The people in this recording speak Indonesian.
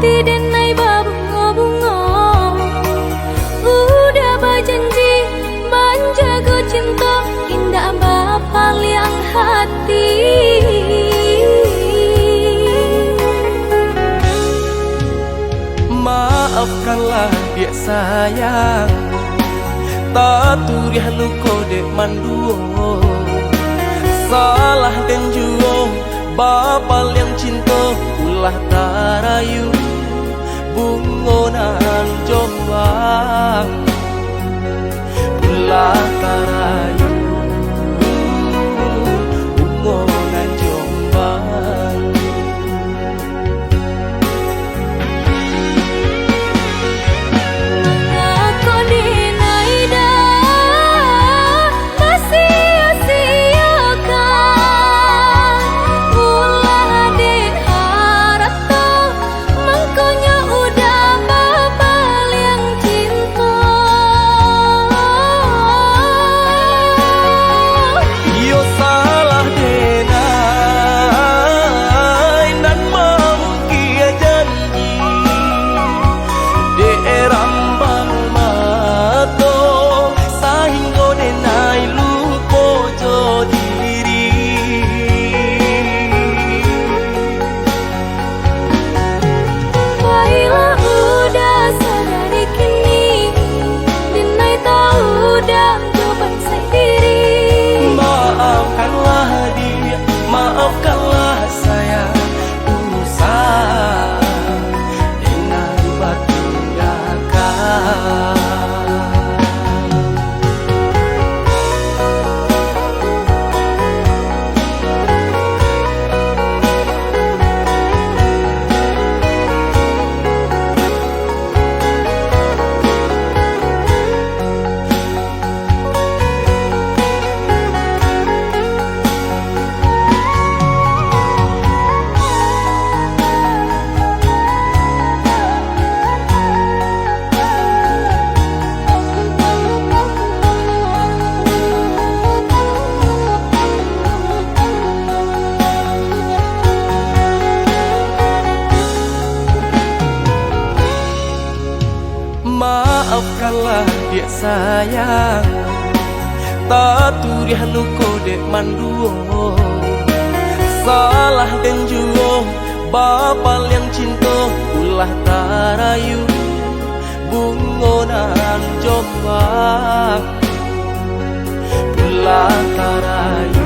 hati denai berbunga-bunga. Udah berjanji menjaga cinta, indah bapal yang hati. Maafkanlah dia sayang, tak turiah luko dek manduo. Salah dan juo bapal yang cinta, ulah tarayu bungonan jombang. Ulah tarayu bungonan jombang. Mengaku denai dah sia-siakan, ulah diharap kau mengkonya udah bapal yang cinta. Yo salah denai dan mungkin janji de rambang mato sahingga denai lupo jo diri. Baiklah udah sadari kini, denai tahu dah jawaban sendiri. Maafkanlah dia, maafkanlah saya, usah dengan batu yakar. Maafkanlah dia sayang, tak turiah luko dek manduo. Salah dan juo bapal yang cinta, ulah tarayu bungonan jombang. Ulah tarayu